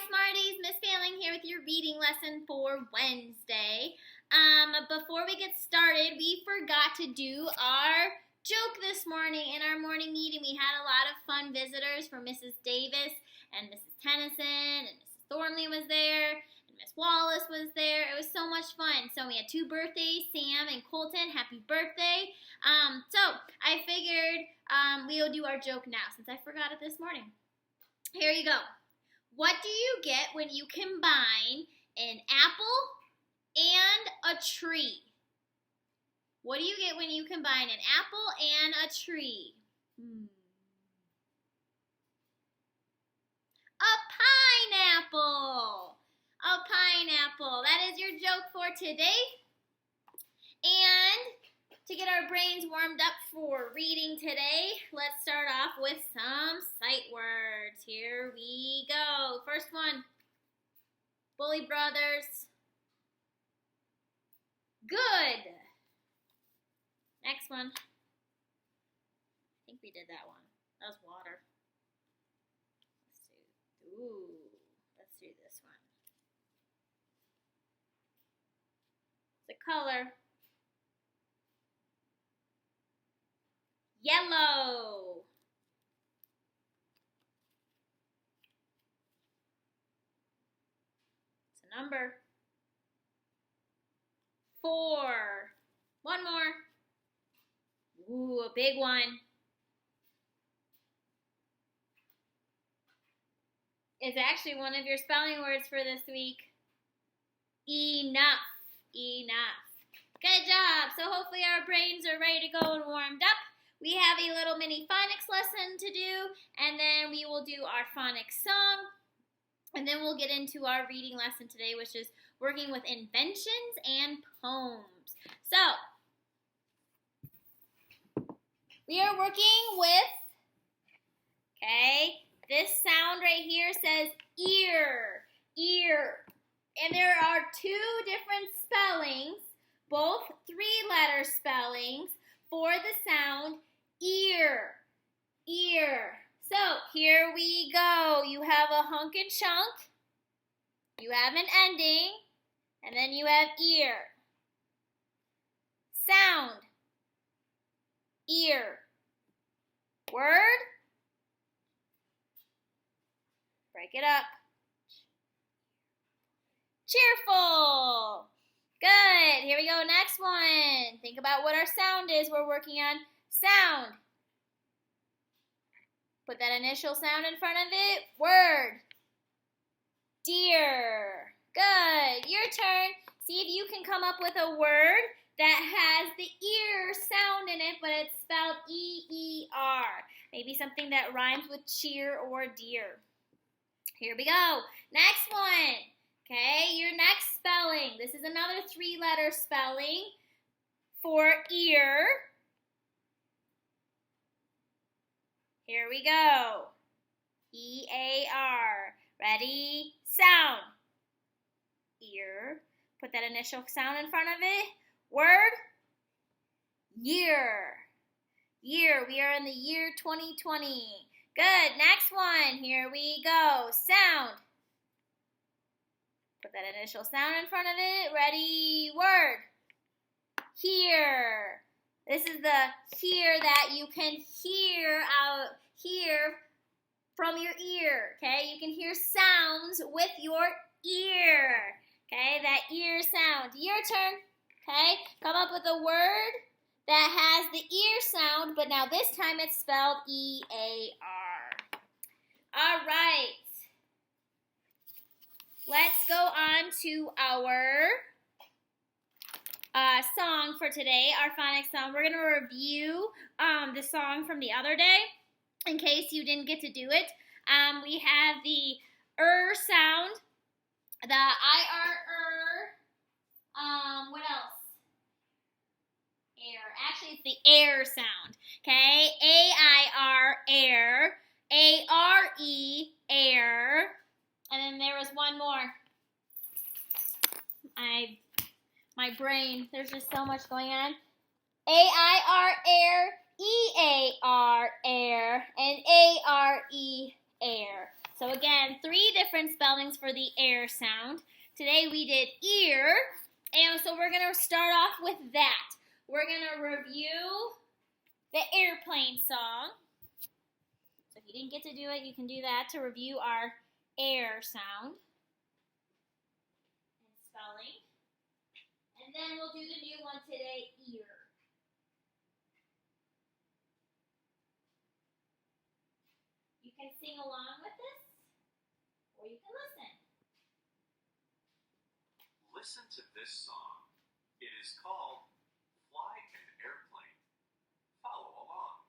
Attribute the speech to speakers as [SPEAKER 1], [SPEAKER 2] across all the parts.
[SPEAKER 1] Smarties, Miss Failing here with your reading lesson for Wednesday. Before we get started, we forgot to do our joke this morning. In our morning meeting, we had a lot of fun visitors from Mrs. Davis and Mrs. Tennyson, and Mrs. Thornley was there, and Miss Wallace was there. It was so much fun. So we had 2 birthdays, Sam and Colton. Happy birthday. So I figured we'll do our joke now since I forgot it this morning. Here you go. What do you get when you combine an apple and a tree? What do you get when you combine an apple and a tree? A pineapple. A pineapple. That is your joke for today. And to get our brains warmed up for reading today, let's start off with some sight words. Here we go. First one, Bully Brothers. Good. Next one. I think we did that one. That was water. Let's do this one. The color. Yellow. It's a number. 4. One more. Ooh, a big one. It's actually one of your spelling words for this week. Enough. Enough. Good job. So hopefully our brains are ready to go and warmed up. We have a little mini phonics lesson to do, and then we will do our phonics song, and then we'll get into our reading lesson today, which is working with inventions and poems. So, we are working with, this sound right here says ear, ear, and there are 2 different spellings, both 3-letter spellings, for the sound ear, ear. So here we go. You have a hunk and chunk, you have an ending, and then you have ear. Sound, ear. Word, break it up. Cheerful. Good. Here we go. Next one. Think about what our sound is we're working on. Sound. Put that initial sound in front of it. Word. Deer. Good. Your turn. See if you can come up with a word that has the ear sound in it, but it's spelled E-E-R. Maybe something that rhymes with cheer or deer. Here we go. Next one. Okay, your next spelling. This is another 3-letter spelling for ear. Here we go. E-A-R. Ready? Sound. Ear. Put that initial sound in front of it. Word. Year. Year. We are in the year 2020. Good. Next one. Here we go. Sound. Put that initial sound in front of it. Ready? Word. Hear. This is the hear that you can hear from your ear. Okay? You can hear sounds with your ear. Okay? That ear sound. Your turn. Okay? Come up with a word that has the ear sound, but now this time it's spelled E-A-R. All right. Let's go on to our song for today, our phonics song. We're going to review the song from the other day in case you didn't get to do it. We have the sound, the I-R-R, what else? Air. Actually, it's the air sound, okay? A-I-R, air, A-R-E, air. And then there was one more. My brain, there's just so much going on. A-I-R, air, E-A-R, air, and A-R-E, air. So again, 3 different spellings for the air sound. Today we did ear, and so we're going to start off with that. We're going to review the airplane song. So if you didn't get to do it, you can do that to review our air sound and spelling. And then we'll do the new one today, ear. You can sing along with this, or you can listen.
[SPEAKER 2] Listen to this song. It is called Fly an Airplane. Follow along.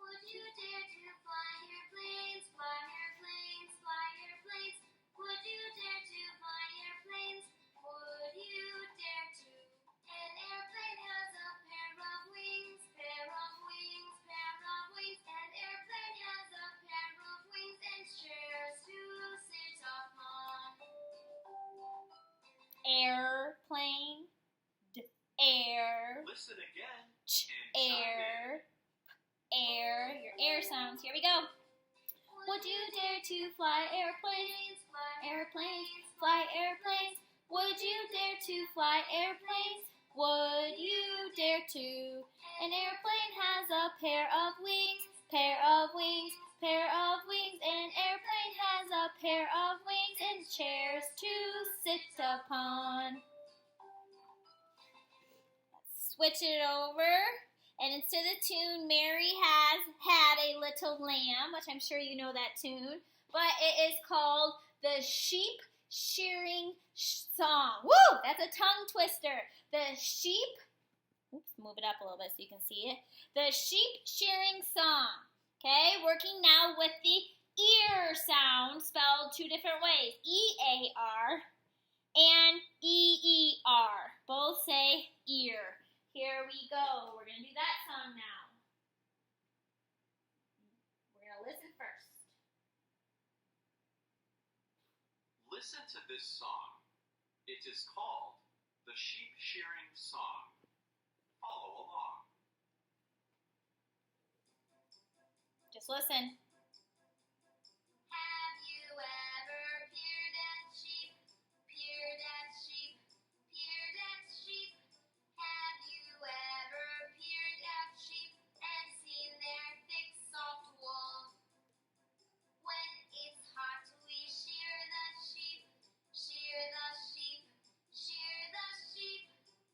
[SPEAKER 3] Would you dare to fly airplanes, fly airplanes, fly airplanes? Would you dare to fly airplanes? Would you dare to? An airplane has a pair of wings, pair of wings, pair of wings. An airplane has a pair of wings and chairs to sit upon.
[SPEAKER 1] Airplane, air,
[SPEAKER 2] Listen again and
[SPEAKER 1] air, air. Your air sounds. Here we go. Would you dare to fly airplanes, airplanes, fly airplanes? Would you dare to fly airplanes? Would you dare to? An airplane has a pair of wings, pair of wings, pair of wings. An airplane has a pair of wings and chairs to sit upon. Let's switch it over. And instead of the tune, Mary has had a little lamb, which I'm sure you know that tune, but it is called the Sheepshearing song. Woo! That's a tongue twister. The move it up a little bit so you can see it. The Sheepshearing song. Okay, working now with the ear sound, spelled two different ways. E-A-R and E-E-R. Both say ear. Here we go. We're going to do that song now. We're going to listen first.
[SPEAKER 2] Listen to this song. It is called the Sheepshearing Song. Follow along.
[SPEAKER 1] Just listen.
[SPEAKER 3] Have you ever peered at sheep, peered at sheep, peered at sheep? Have you ever peered at sheep and seen their thick, soft wool? When it's hot, we shear the sheep, shear the sheep, shear the sheep.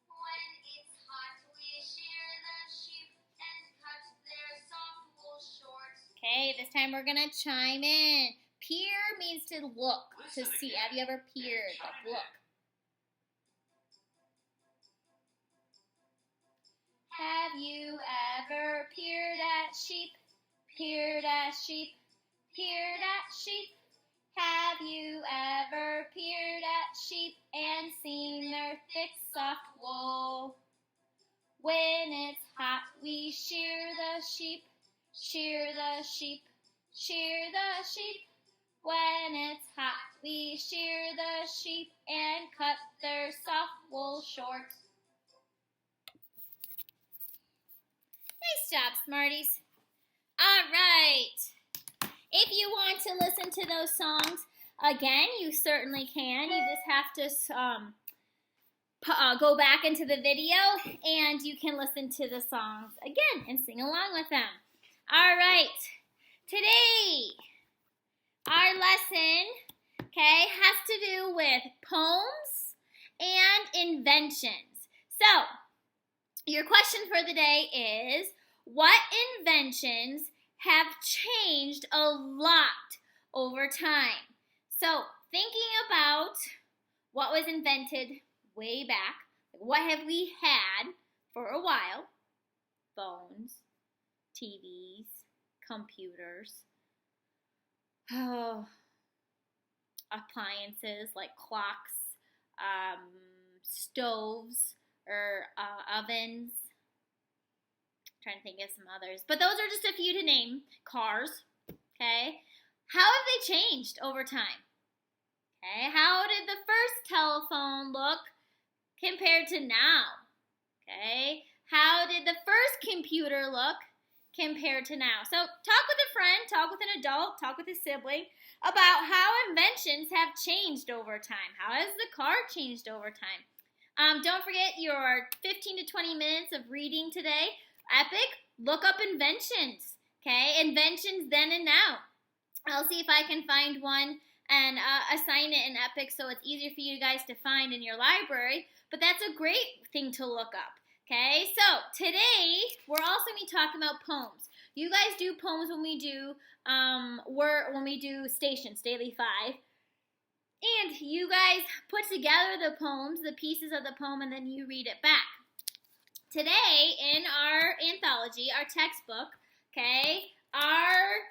[SPEAKER 3] When it's hot, we shear the sheep and cut their soft wool short.
[SPEAKER 1] Okay, this time we're going to chime in. Peer means to look, to
[SPEAKER 2] Listen
[SPEAKER 1] see.
[SPEAKER 2] again
[SPEAKER 1] Have you ever
[SPEAKER 2] and
[SPEAKER 1] peered?
[SPEAKER 2] chime
[SPEAKER 1] Like, look. Have you ever peered at sheep, peered at sheep, peered at sheep? Have you ever peered at sheep and seen their thick, soft wool? When it's hot, we shear the sheep, shear the sheep, shear the sheep. When it's hot, we shear the sheep and cut their soft wool short. Nice job, Smarties. All right. If you want to listen to those songs again, you certainly can. You just have to go back into the video and you can listen to the songs again and sing along with them. All right. Today, our lesson, has to do with poems and inventions. So, your question for the day is, what inventions have changed a lot over time? So, thinking about what was invented way back, what have we had for a while? Phones, TVs, computers, appliances like clocks, stoves, or ovens. I'm trying to think of some others. But those are just a few to name. Cars, okay? How have they changed over time? Okay, how did the first telephone look compared to now? Okay, how did the first computer look compared to now. So talk with a friend, talk with an adult, talk with a sibling about how inventions have changed over time. How has the car changed over time? Don't forget your 15 to 20 minutes of reading today. Epic, look up inventions, okay? Inventions then and now. I'll see if I can find one and assign it in Epic so it's easier for you guys to find in your library. But that's a great thing to look up, okay? So today we're also going to be talking about poems. You guys do poems when we do stations, Daily 5. And you guys put together the poems, the pieces of the poem, and then you read it back. Today, in our anthology, our textbook, okay, our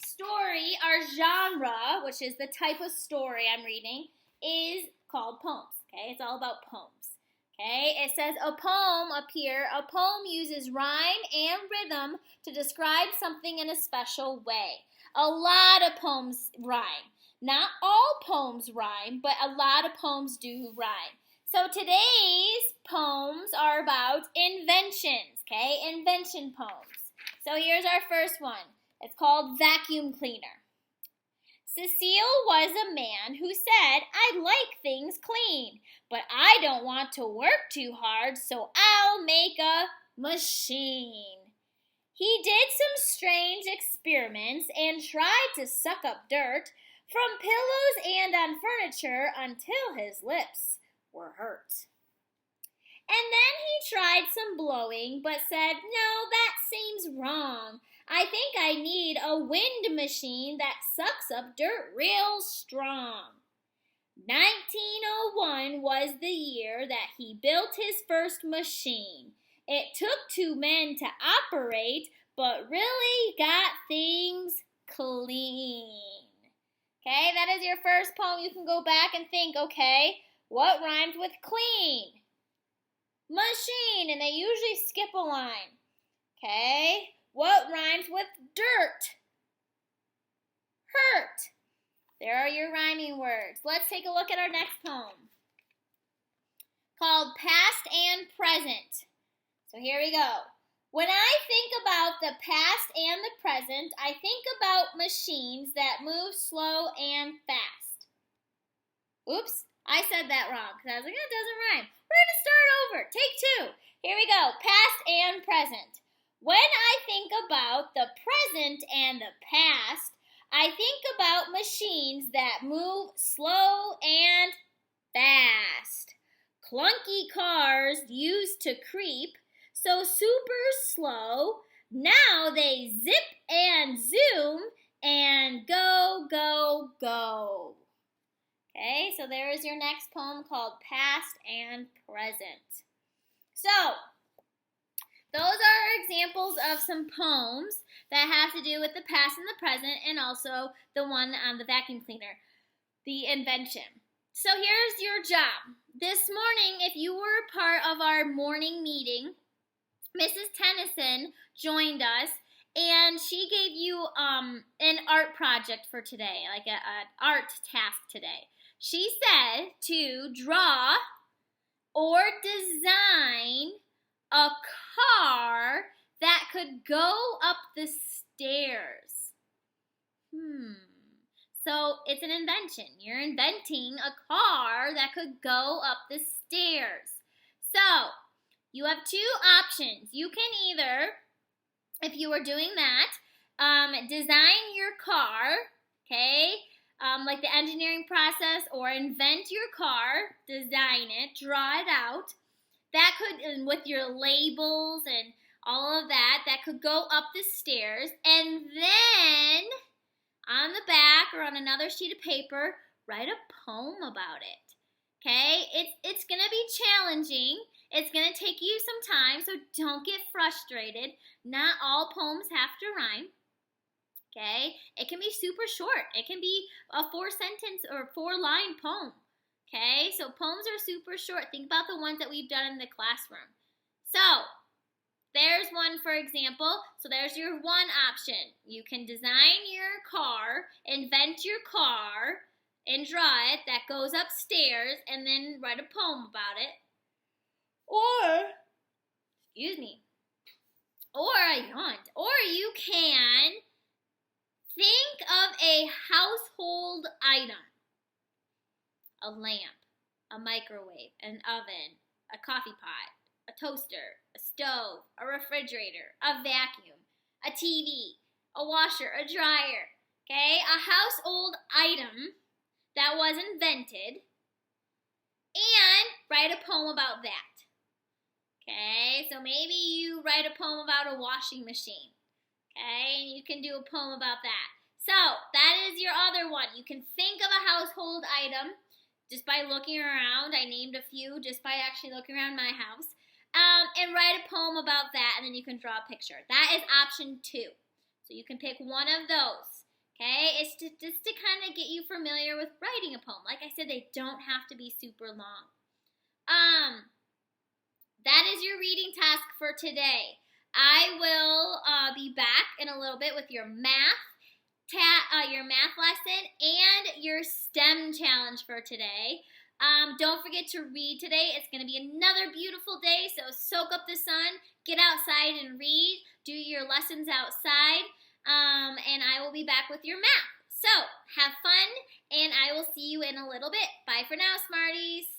[SPEAKER 1] story, our genre, which is the type of story I'm reading, is called poems, okay? It's all about poems, okay? It says a poem up here. A poem uses rhyme and rhythm to describe something in a special way. A lot of poems rhyme. Not all poems rhyme, but a lot of poems do rhyme. So today's poems are about inventions, okay? Invention poems. So here's our first one. It's called Vacuum Cleaner. Cecile was a man who said, "I like things clean, but I don't want to work too hard, so I'll make a machine." He did some strange experiments and tried to suck up dirt from pillows and on furniture until his lips were hurt. And then he tried some blowing, but said, "No, that seems wrong. I think I need a wind machine that sucks up dirt real strong." 1901 was the year that he built his first machine. It took 2 men to operate, but really got things clean. Okay, that is your first poem. You can go back and think, okay, what rhymes with clean? Machine, and they usually skip a line. Okay, what rhymes with dirt? Hurt. There are your rhyming words. Let's take a look at our next poem called Past and Present. So here we go. When I think about the past and the present, I think about machines that move slow and fast. Oops, I said that wrong because I was like, it doesn't rhyme. We're going to start over. Take 2. Here we go. Past and present. When I think about the present and the past, I think about machines that move slow and fast. Clunky cars used to creep so super slow, now they zip and zoom and go, go, go. Okay, so there is your next poem called Past and Present. So, those are examples of some poems that have to do with the past and the present, and also the one on the vacuum cleaner, the invention. So here's your job. This morning, if you were a part of our morning meeting, Mrs. Tennyson joined us, and she gave you an art project for today, like an art task today. She said to draw or design a car that could go up the stairs. So it's an invention. You're inventing a car that could go up the stairs. So you have 2 options. You can either, if you are doing that, design your car, okay, like the engineering process, or invent your car, design it, draw it out. That could, with your labels and all of that, that could go up the stairs. And then, on the back or on another sheet of paper, write a poem about it. Okay? It's going to be challenging. It's going to take you some time, so don't get frustrated. Not all poems have to rhyme. Okay? It can be super short. It can be a 4-sentence or 4-line poem. Okay? So poems are super short. Think about the ones that we've done in the classroom. So, there's one, for example. So there's your one option. You can design your car, invent your car, and draw it that goes upstairs, and then write a poem about it. Or I yawned. Or you can think of a household item. A lamp, a microwave, an oven, a coffee pot, a toaster, a stove, a refrigerator, a vacuum, a TV, a washer, a dryer. Okay, a household item that was invented, and write a poem about that. Okay, so maybe you write a poem about a washing machine. Okay, and you can do a poem about that. So that is your other one. You can think of a household item just by looking around. I named a few just by actually looking around my house. And write a poem about that, and then you can draw a picture. That is option 2. So you can pick one of those. Okay, it's just to kind of get you familiar with writing a poem. Like I said, they don't have to be super long. That is your reading task for today. I will be back in a little bit with your math lesson and your STEM challenge for today. Don't forget to read today. It's going to be another beautiful day, so soak up the sun, get outside and read, do your lessons outside, and I will be back with your math. So, have fun, and I will see you in a little bit. Bye for now, Smarties.